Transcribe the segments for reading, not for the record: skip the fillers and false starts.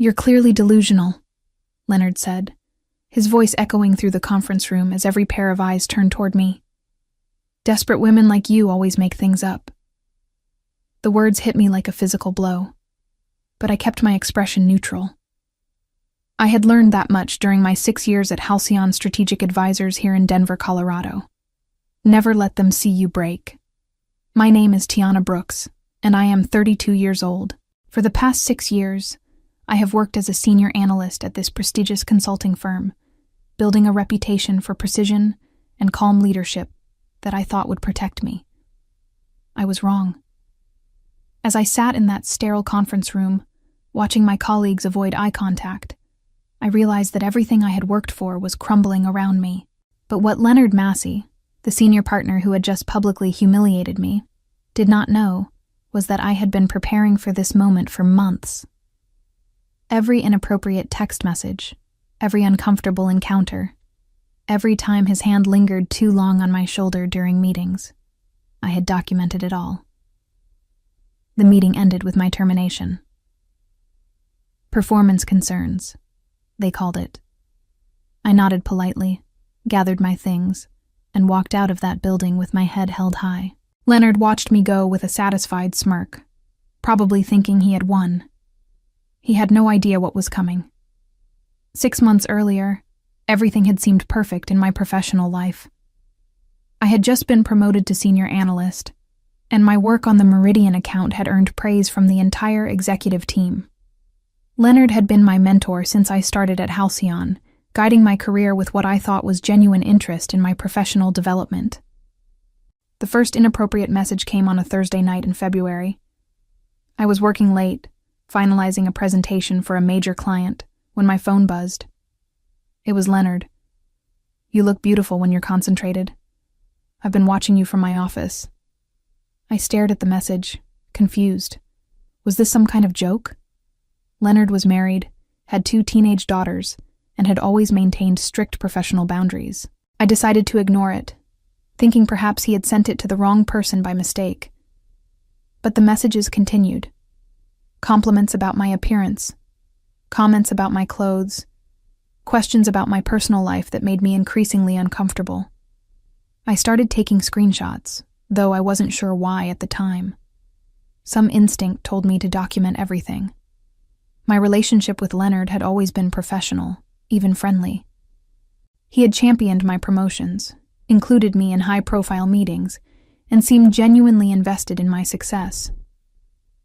"You're clearly delusional," Leonard said, his voice echoing through the conference room as every pair of eyes turned toward me. "Desperate women like you always make things up." The words hit me like a physical blow, but I kept my expression neutral. I had learned that much during my 6 years at Halcyon Strategic Advisors here in Denver, Colorado. Never let them see you break. My name is Tiana Brooks, and I am 32 years old. For the past 6 years, I have worked as a senior analyst at this prestigious consulting firm, building a reputation for precision and calm leadership that I thought would protect me. I was wrong. As I sat in that sterile conference room, watching my colleagues avoid eye contact, I realized that everything I had worked for was crumbling around me. But what Leonard Massey, the senior partner who had just publicly humiliated me, did not know was that I had been preparing for this moment for months. Every inappropriate text message, every uncomfortable encounter, every time his hand lingered too long on my shoulder during meetings, I had documented it all. The meeting ended with my termination. Performance concerns, they called it. I nodded politely, gathered my things, and walked out of that building with my head held high. Leonard watched me go with a satisfied smirk, probably thinking he had won. He had no idea what was coming. 6 months earlier, everything had seemed perfect in my professional life. I had just been promoted to senior analyst, and my work on the Meridian account had earned praise from the entire executive team. Leonard had been my mentor since I started at Halcyon, guiding my career with what I thought was genuine interest in my professional development. The first inappropriate message came on a Thursday night in February. I was working late, finalizing a presentation for a major client, when my phone buzzed. It was Leonard. "You look beautiful when you're concentrated. I've been watching you from my office." I stared at the message, confused. Was this some kind of joke? Leonard was married, had 2 teenage daughters, and had always maintained strict professional boundaries. I decided to ignore it, thinking perhaps he had sent it to the wrong person by mistake. But the messages continued. Compliments about my appearance, comments about my clothes, questions about my personal life that made me increasingly uncomfortable. I started taking screenshots, though I wasn't sure why at the time. Some instinct told me to document everything. My relationship with Leonard had always been professional, even friendly. He had championed my promotions, included me in high-profile meetings, and seemed genuinely invested in my success.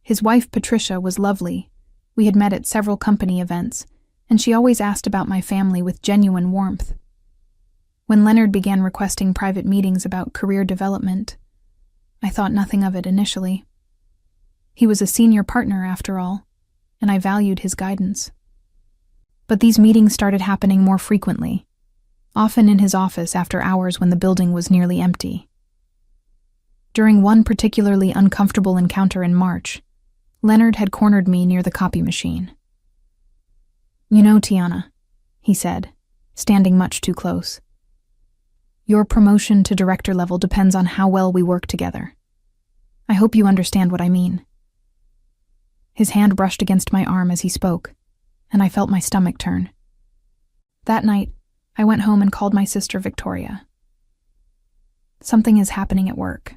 His wife, Patricia, was lovely. We had met at several company events, and she always asked about my family with genuine warmth. When Leonard began requesting private meetings about career development, I thought nothing of it initially. He was a senior partner, after all, and I valued his guidance. But these meetings started happening more frequently, often in his office after hours when the building was nearly empty. During one particularly uncomfortable encounter in March, Leonard had cornered me near the copy machine. "You know, Tiana," he said, standing much too close, "your promotion to director level depends on how well we work together. I hope you understand what I mean." His hand brushed against my arm as he spoke, and I felt my stomach turn. That night, I went home and called my sister Victoria. "Something is happening at work,"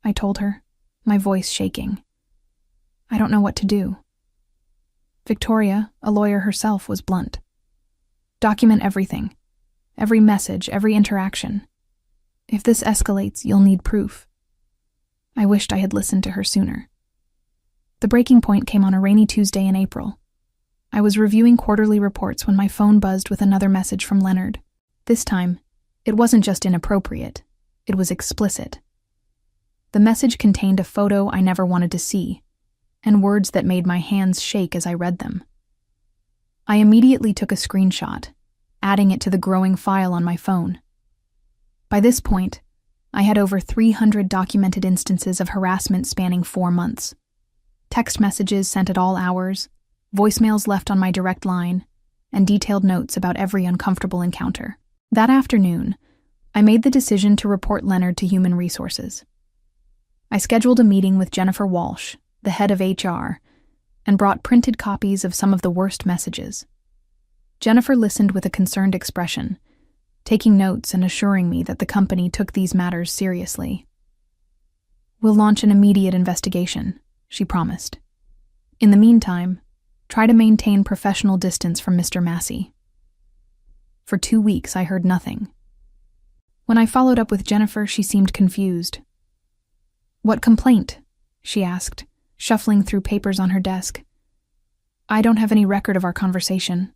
I told her, my voice shaking. "I don't know what to do." Victoria, a lawyer herself, was blunt. "Document everything. Every message, every interaction. If this escalates, you'll need proof." I wished I had listened to her sooner. The breaking point came on a rainy Tuesday in April. I was reviewing quarterly reports when my phone buzzed with another message from Leonard. This time, it wasn't just inappropriate, it was explicit. The message contained a photo I never wanted to see, and words that made my hands shake as I read them. I immediately took a screenshot, adding it to the growing file on my phone. By this point, I had over 300 documented instances of harassment spanning 4 months. Text messages sent at all hours, voicemails left on my direct line, and detailed notes about every uncomfortable encounter. That afternoon, I made the decision to report Leonard to Human Resources. I scheduled a meeting with Jennifer Walsh, the head of HR, and brought printed copies of some of the worst messages. Jennifer listened with a concerned expression, taking notes and assuring me that the company took these matters seriously. "We'll launch an immediate investigation," she promised. "In the meantime, try to maintain professional distance from Mr. Massey." For 2 weeks, I heard nothing. When I followed up with Jennifer, she seemed confused. "What complaint?" she asked, shuffling through papers on her desk. "I don't have any record of our conversation."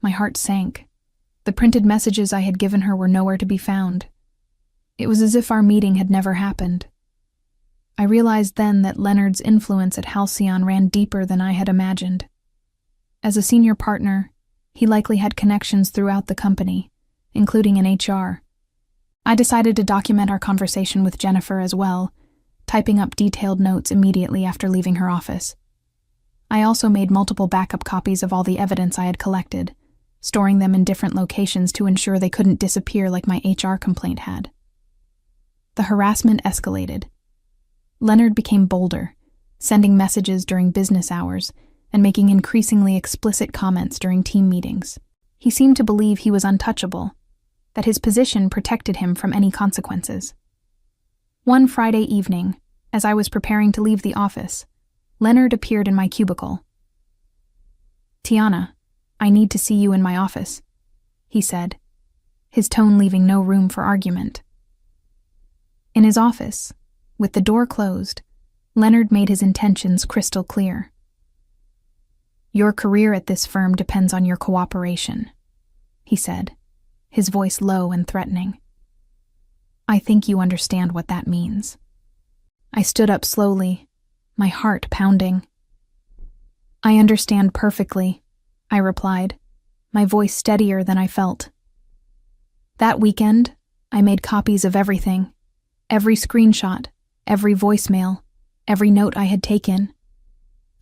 My heart sank. The printed messages I had given her were nowhere to be found. It was as if our meeting had never happened. I realized then that Leonard's influence at Halcyon ran deeper than I had imagined. As a senior partner, he likely had connections throughout the company, including in HR. I decided to document our conversation with Jennifer as well, typing up detailed notes immediately after leaving her office. I also made multiple backup copies of all the evidence I had collected, storing them in different locations to ensure they couldn't disappear like my HR complaint had. The harassment escalated. Leonard became bolder, sending messages during business hours and making increasingly explicit comments during team meetings. He seemed to believe he was untouchable, that his position protected him from any consequences. One Friday evening, as I was preparing to leave the office, Leonard appeared in my cubicle. "Tiana, I need to see you in my office," he said, his tone leaving no room for argument. In his office, with the door closed, Leonard made his intentions crystal clear. "Your career at this firm depends on your cooperation," he said, his voice low and threatening. "I think you understand what that means." I stood up slowly, my heart pounding. "I understand perfectly," I replied, my voice steadier than I felt. That weekend, I made copies of everything, every screenshot, every voicemail, every note I had taken.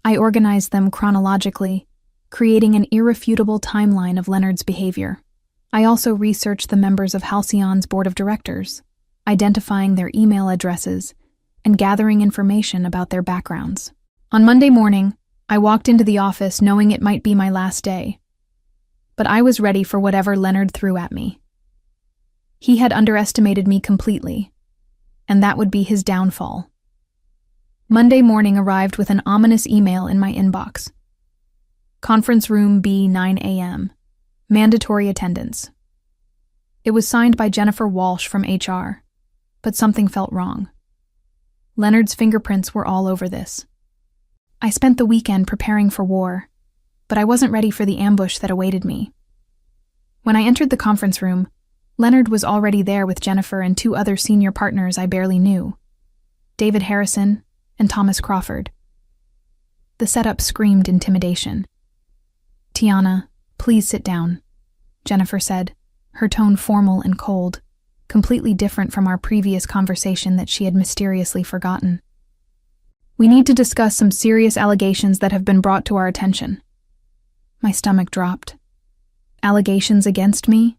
I organized them chronologically, creating an irrefutable timeline of Leonard's behavior. I also researched the members of Halcyon's board of directors, identifying their email addresses and gathering information about their backgrounds. On Monday morning, I walked into the office knowing it might be my last day. But I was ready for whatever Leonard threw at me. He had underestimated me completely, and that would be his downfall. Monday morning arrived with an ominous email in my inbox. Conference room B, 9 a.m. Mandatory attendance. It was signed by Jennifer Walsh from HR, but something felt wrong. Leonard's fingerprints were all over this. I spent the weekend preparing for war, but I wasn't ready for the ambush that awaited me. When I entered the conference room, Leonard was already there with Jennifer and 2 other senior partners I barely knew, David Harrison and Thomas Crawford. The setup screamed intimidation. "Tiana, please sit down," Jennifer said, her tone formal and cold, completely different from our previous conversation that she had mysteriously forgotten. "We need to discuss some serious allegations that have been brought to our attention." My stomach dropped. Allegations against me?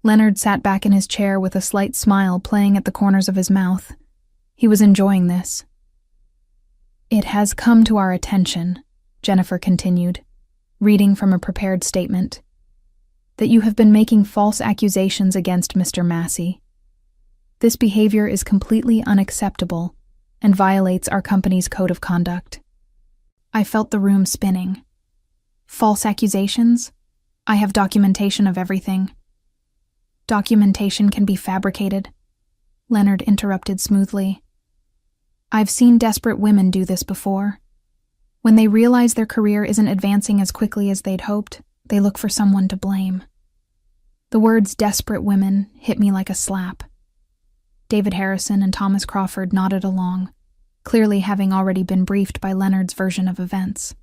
Leonard sat back in his chair with a slight smile playing at the corners of his mouth. He was enjoying this. "It has come to our attention," Jennifer continued, reading from a prepared statement, "that you have been making false accusations against Mr. Massey. This behavior is completely unacceptable and violates our company's code of conduct." I felt the room spinning. "False accusations? I have documentation of everything." "Documentation can be fabricated," Leonard interrupted smoothly. "I've seen desperate women do this before. When they realize their career isn't advancing as quickly as they'd hoped, they look for someone to blame." The words "desperate women" hit me like a slap. David Harrison and Thomas Crawford nodded along, clearly having already been briefed by Leonard's version of events.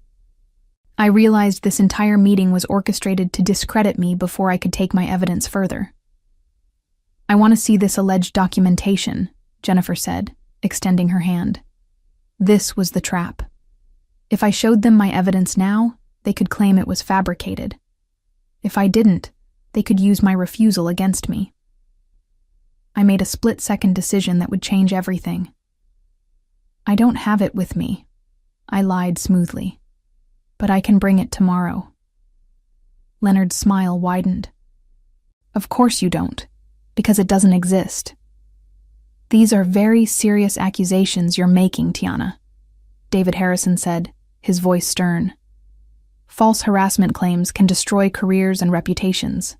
I realized this entire meeting was orchestrated to discredit me before I could take my evidence further. "I want to see this alleged documentation," Jennifer said, extending her hand. This was the trap. If I showed them my evidence now, they could claim it was fabricated. If I didn't, they could use my refusal against me. I made a split-second decision that would change everything. "I don't have it with me," I lied smoothly. But I can bring it tomorrow. Leonard's smile widened. Of course you don't, because it doesn't exist. These are very serious accusations you're making, Tiana, David Harrison said, his voice stern. False harassment claims can destroy careers and reputations.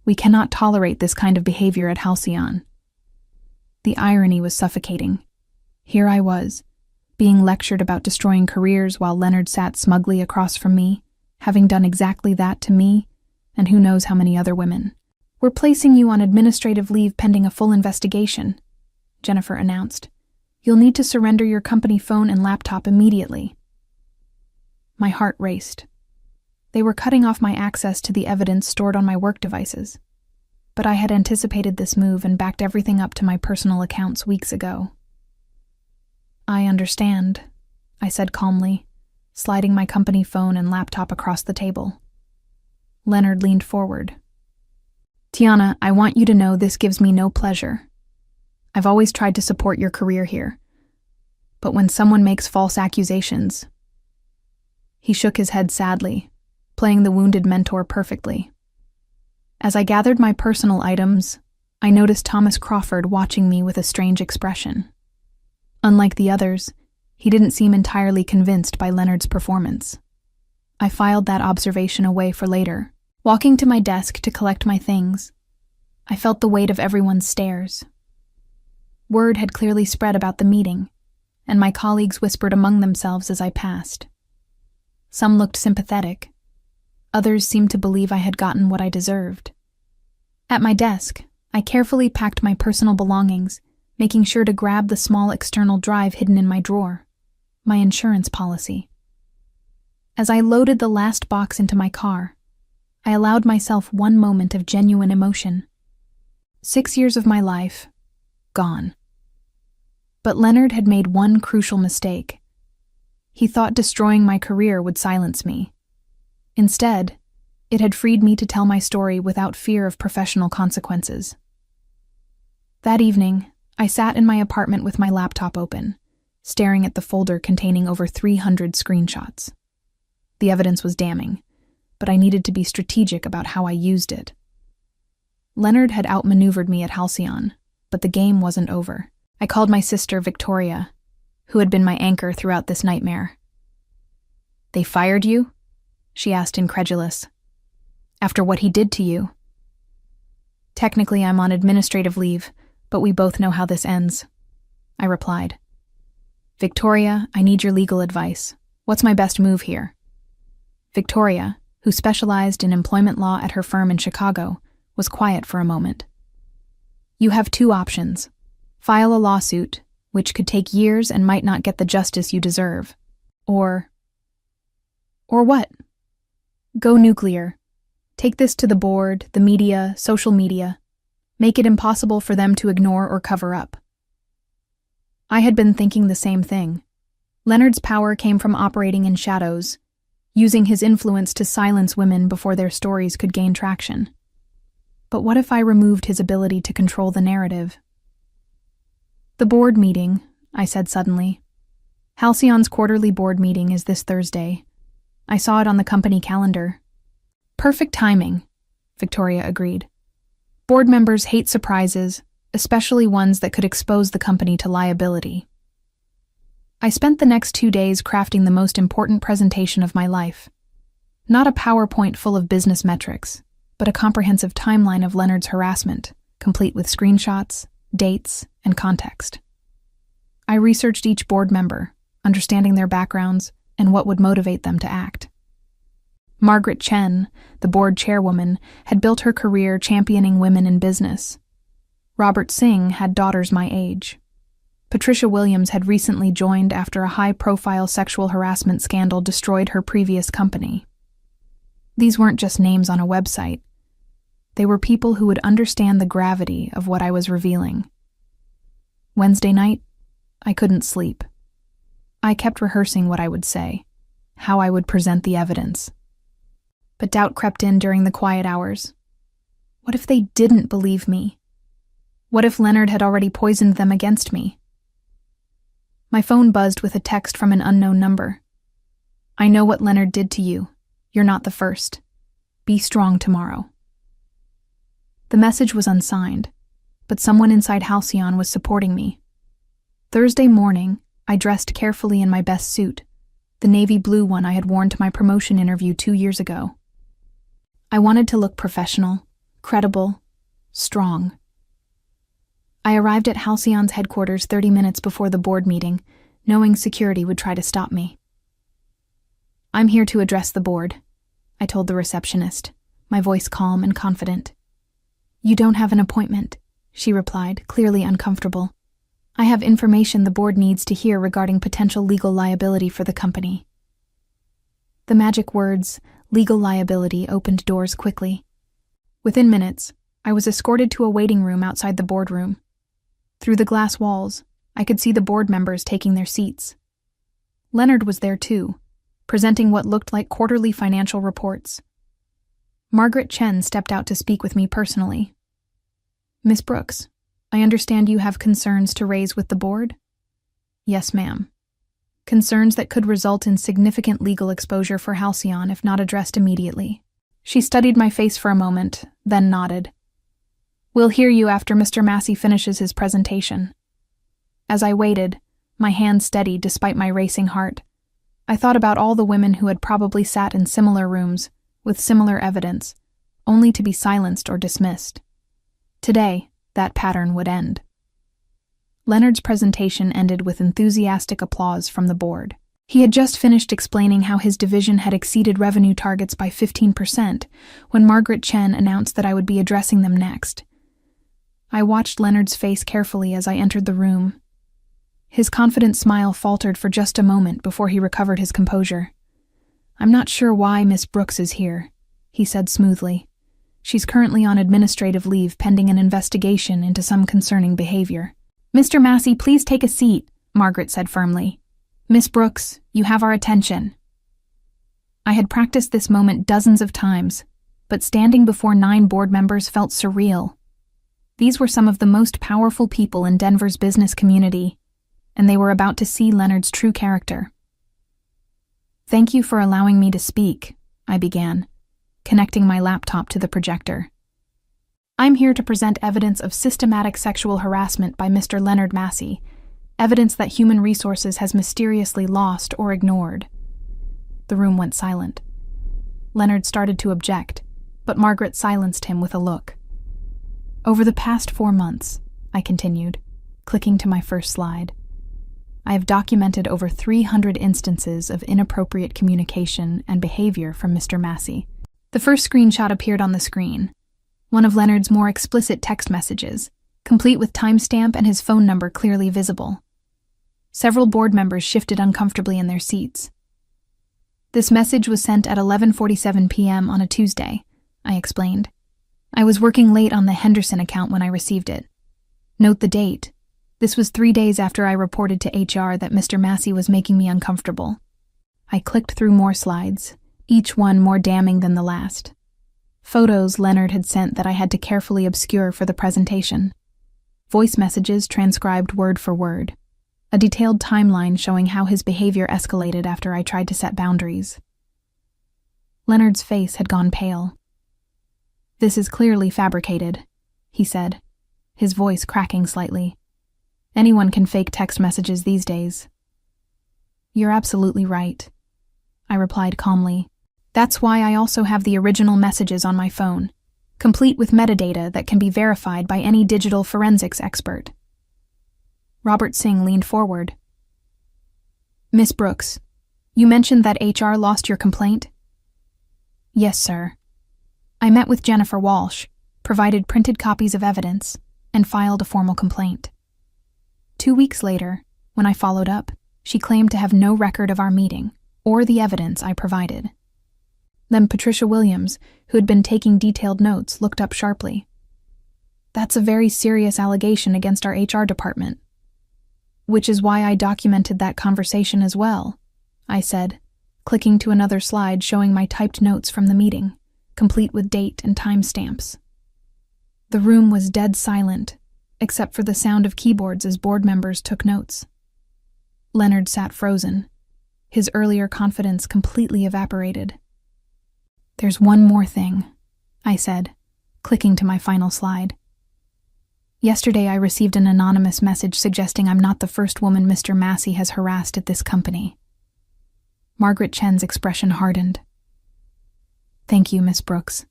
We cannot tolerate this kind of behavior at Halcyon. The irony was suffocating. Here I was, being lectured about destroying careers while Leonard sat smugly across from me, having done exactly that to me, and who knows how many other women. We're placing you on administrative leave pending a full investigation, Jennifer announced. You'll need to surrender your company phone and laptop immediately. My heart raced. They were cutting off my access to the evidence stored on my work devices. But I had anticipated this move and backed everything up to my personal accounts weeks ago. I understand, I said calmly, sliding my company phone and laptop across the table. Leonard leaned forward. Tiana, I want you to know this gives me no pleasure. I've always tried to support your career here. But when someone makes false accusations... He shook his head sadly, playing the wounded mentor perfectly. As I gathered my personal items, I noticed Thomas Crawford watching me with a strange expression. Unlike the others, he didn't seem entirely convinced by Leonard's performance. I filed that observation away for later. Walking to my desk to collect my things, I felt the weight of everyone's stares. Word had clearly spread about the meeting, and my colleagues whispered among themselves as I passed. Some looked sympathetic. Others seemed to believe I had gotten what I deserved. At my desk, I carefully packed my personal belongings, making sure to grab the small external drive hidden in my drawer, my insurance policy. As I loaded the last box into my car, I allowed myself one moment of genuine emotion. 6 years of my life, gone. But Leonard had made one crucial mistake. He thought destroying my career would silence me. Instead, it had freed me to tell my story without fear of professional consequences. That evening, I sat in my apartment with my laptop open, staring at the folder containing over 300 screenshots. The evidence was damning, but I needed to be strategic about how I used it. Leonard had outmaneuvered me at Halcyon, but the game wasn't over. I called my sister Victoria, who had been my anchor throughout this nightmare. They fired you? She asked, incredulous. After what he did to you? Technically, I'm on administrative leave, but we both know how this ends, I replied. Victoria, I need your legal advice. What's my best move here? Victoria, who specialized in employment law at her firm in Chicago, was quiet for a moment. You have 2 options. File a lawsuit, which could take years and might not get the justice you deserve. Or what? Go nuclear. Take this to the board, the media, social media. Make it impossible for them to ignore or cover up. I had been thinking the same thing. Leonard's power came from operating in shadows, using his influence to silence women before their stories could gain traction. But what if I removed his ability to control the narrative? The board meeting, I said suddenly. Halcyon's quarterly board meeting is this Thursday. I saw it on the company calendar. Perfect timing, Victoria agreed. Board members hate surprises, especially ones that could expose the company to liability. I spent the next 2 days crafting the most important presentation of my life. Not a PowerPoint full of business metrics, but a comprehensive timeline of Leonard's harassment, complete with screenshots, dates, and context. I researched each board member, understanding their backgrounds and what would motivate them to act. Margaret Chen, the board chairwoman, had built her career championing women in business. Robert Singh had daughters my age. Patricia Williams had recently joined after a high-profile sexual harassment scandal destroyed her previous company. These weren't just names on a website. They were people who would understand the gravity of what I was revealing. Wednesday night, I couldn't sleep. I kept rehearsing what I would say, how I would present the evidence. But doubt crept in during the quiet hours. What if they didn't believe me? What if Leonard had already poisoned them against me? My phone buzzed with a text from an unknown number. "I know what Leonard did to you. You're not the first. Be strong tomorrow." The message was unsigned, but someone inside Halcyon was supporting me. Thursday morning, I dressed carefully in my best suit, the navy blue one I had worn to my promotion interview 2 years ago. I wanted to look professional, credible, strong. I arrived at Halcyon's headquarters 30 minutes before the board meeting, knowing security would try to stop me. "I'm here to address the board," I told the receptionist, my voice calm and confident. "You don't have an appointment," she replied, clearly uncomfortable. "I have information the board needs to hear regarding potential legal liability for the company." The magic words, legal liability, opened doors quickly. Within minutes, I was escorted to a waiting room outside the boardroom. Through the glass walls, I could see the board members taking their seats. Leonard was there too, presenting what looked like quarterly financial reports. Margaret Chen stepped out to speak with me personally. "Miss Brooks, I understand you have concerns to raise with the board?" "Yes, ma'am. Concerns that could result in significant legal exposure for Halcyon if not addressed immediately." She studied my face for a moment, then nodded. "We'll hear you after Mr. Massey finishes his presentation." As I waited, my hands steady despite my racing heart, I thought about all the women who had probably sat in similar rooms, with similar evidence, only to be silenced or dismissed. Today, that pattern would end. Leonard's presentation ended with enthusiastic applause from the board. He had just finished explaining how his division had exceeded revenue targets by 15% when Margaret Chen announced that I would be addressing them next. I watched Leonard's face carefully as I entered the room. His confident smile faltered for just a moment before he recovered his composure. "I'm not sure why Miss Brooks is here," he said smoothly. "She's currently on administrative leave pending an investigation into some concerning behavior." "Mr. Massey, please take a seat," Margaret said firmly. "Miss Brooks, you have our attention." I had practiced this moment dozens of times, but standing before 9 board members felt surreal. These were some of the most powerful people in Denver's business community, and they were about to see Leonard's true character. "Thank you for allowing me to speak," I began, connecting my laptop to the projector. "I'm here to present evidence of systematic sexual harassment by Mr. Leonard Massey, evidence that human resources has mysteriously lost or ignored." The room went silent. Leonard started to object, but Margaret silenced him with a look. "Over the past 4 months," I continued, clicking to my first slide, "I have documented over 300 instances of inappropriate communication and behavior from Mr. Massey." The first screenshot appeared on the screen, one of Leonard's more explicit text messages, complete with timestamp and his phone number clearly visible. Several board members shifted uncomfortably in their seats. "This message was sent at 11:47 p.m. on a Tuesday," I explained. "I was working late on the Henderson account when I received it. Note the date. This was 3 days after I reported to HR that Mr. Massey was making me uncomfortable." I clicked through more slides, each one more damning than the last. Photos Leonard had sent that I had to carefully obscure for the presentation. Voice messages transcribed word for word. A detailed timeline showing how his behavior escalated after I tried to set boundaries. Leonard's face had gone pale. "This is clearly fabricated," he said, his voice cracking slightly. "Anyone can fake text messages these days." "You're absolutely right," I replied calmly. "That's why I also have the original messages on my phone, complete with metadata that can be verified by any digital forensics expert." Robert Singh leaned forward. "Miss Brooks, you mentioned that HR lost your complaint?" "Yes, sir. I met with Jennifer Walsh, provided printed copies of evidence, and filed a formal complaint. 2 weeks later, when I followed up, she claimed to have no record of our meeting or the evidence I provided." Then Patricia Williams, who had been taking detailed notes, looked up sharply. "That's a very serious allegation against our HR department." "Which is why I documented that conversation as well," I said, clicking to another slide showing my typed notes from the meeting, complete with date and timestamps. The room was dead silent, except for the sound of keyboards as board members took notes. Leonard sat frozen. His earlier confidence completely evaporated. "There's one more thing," I said, clicking to my final slide. "Yesterday I received an anonymous message suggesting I'm not the first woman Mr. Massey has harassed at this company." Margaret Chen's expression hardened. "Thank you, Miss Brooks.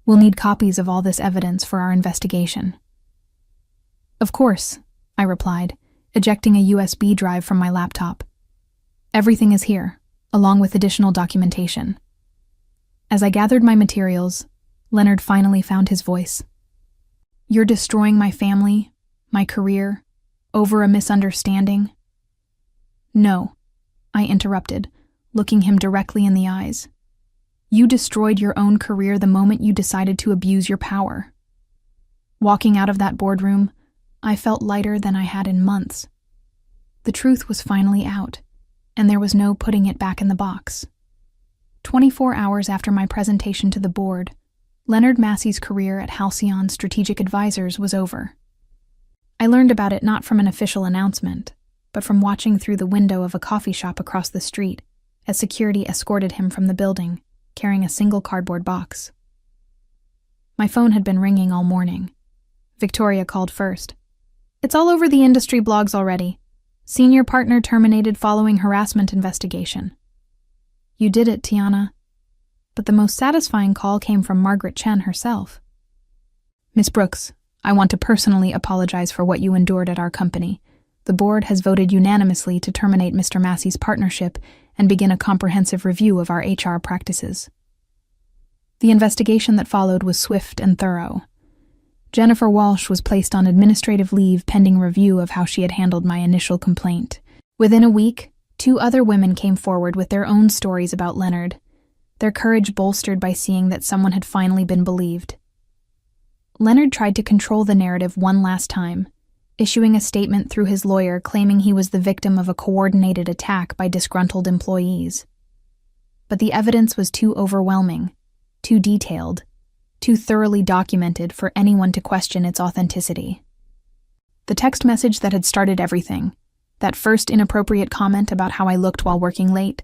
We'll need copies of all this evidence for our investigation." "Of course," I replied, ejecting a USB drive from my laptop. "Everything is here, along with additional documentation." As I gathered my materials, Leonard finally found his voice. "You're destroying my family, my career, over a misunderstanding?" "No," I interrupted, looking him directly in the eyes. "You destroyed your own career the moment you decided to abuse your power." Walking out of that boardroom, I felt lighter than I had in months. The truth was finally out, and there was no putting it back in the box. 24 hours after my presentation to the board, Leonard Massey's career at Halcyon Strategic Advisors was over. I learned about it not from an official announcement, but from watching through the window of a coffee shop across the street as security escorted him from the building, carrying a single cardboard box. My phone had been ringing all morning. Victoria called first. "It's all over the industry blogs already. Senior partner terminated following harassment investigation." "You did it, Tiana." But the most satisfying call came from Margaret Chen herself. "Miss Brooks, I want to personally apologize for what you endured at our company. The board has voted unanimously to terminate Mr. Massey's partnership and begin a comprehensive review of our HR practices." The investigation that followed was swift and thorough. Jennifer Walsh was placed on administrative leave pending review of how she had handled my initial complaint. Within a week, 2 other women came forward with their own stories about Leonard, their courage bolstered by seeing that someone had finally been believed. Leonard tried to control the narrative one last time, issuing a statement through his lawyer claiming he was the victim of a coordinated attack by disgruntled employees. But the evidence was too overwhelming, too detailed, too thoroughly documented for anyone to question its authenticity. The text message that had started everything, that first inappropriate comment about how I looked while working late,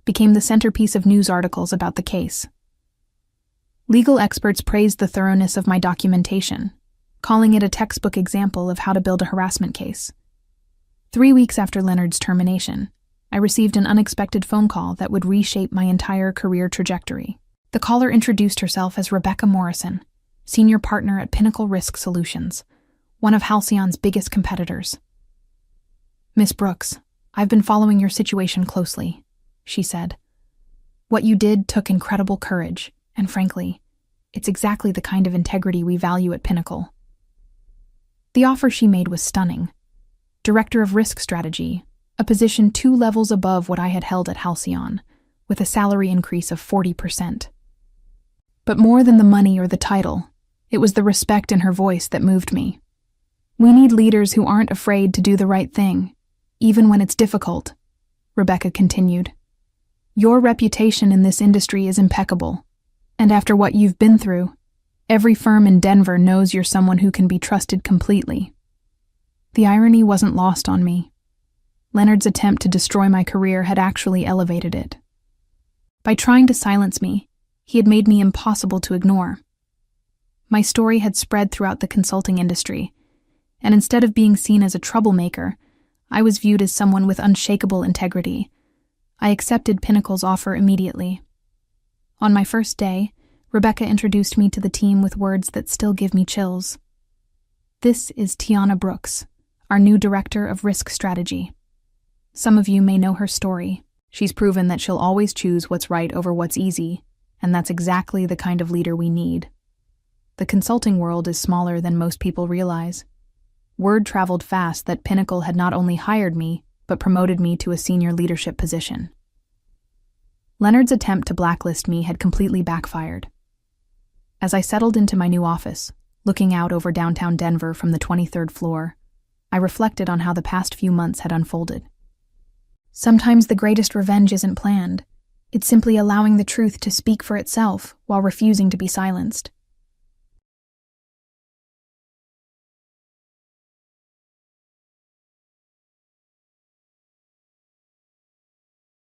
became the centerpiece of news articles about the case. Legal experts praised the thoroughness of my documentation, calling it a textbook example of how to build a harassment case. 3 weeks after Leonard's termination, I received an unexpected phone call that would reshape my entire career trajectory. The caller introduced herself as Rebecca Morrison, senior partner at Pinnacle Risk Solutions, one of Halcyon's biggest competitors. "Miss Brooks, I've been following your situation closely," she said. "What you did took incredible courage, and frankly, it's exactly the kind of integrity we value at Pinnacle." The offer she made was stunning. Director of Risk Strategy, a position 2 levels above what I had held at Halcyon, with a salary increase of 40%. But more than the money or the title, it was the respect in her voice that moved me. "We need leaders who aren't afraid to do the right thing, even when it's difficult," Rebecca continued. "Your reputation in this industry is impeccable, and after what you've been through, every firm in Denver knows you're someone who can be trusted completely." The irony wasn't lost on me. Leonard's attempt to destroy my career had actually elevated it. By trying to silence me, he had made me impossible to ignore. My story had spread throughout the consulting industry, and instead of being seen as a troublemaker, I was viewed as someone with unshakable integrity. I accepted Pinnacle's offer immediately. On my first day, Rebecca introduced me to the team with words that still give me chills. "This is Tiana Brooks, our new Director of Risk Strategy. Some of you may know her story. She's proven that she'll always choose what's right over what's easy, and that's exactly the kind of leader we need." The consulting world is smaller than most people realize. Word traveled fast that Pinnacle had not only hired me, but promoted me to a senior leadership position. Leonard's attempt to blacklist me had completely backfired. As I settled into my new office, looking out over downtown Denver from the 23rd floor, I reflected on how the past few months had unfolded. Sometimes the greatest revenge isn't planned. It's simply allowing the truth to speak for itself while refusing to be silenced.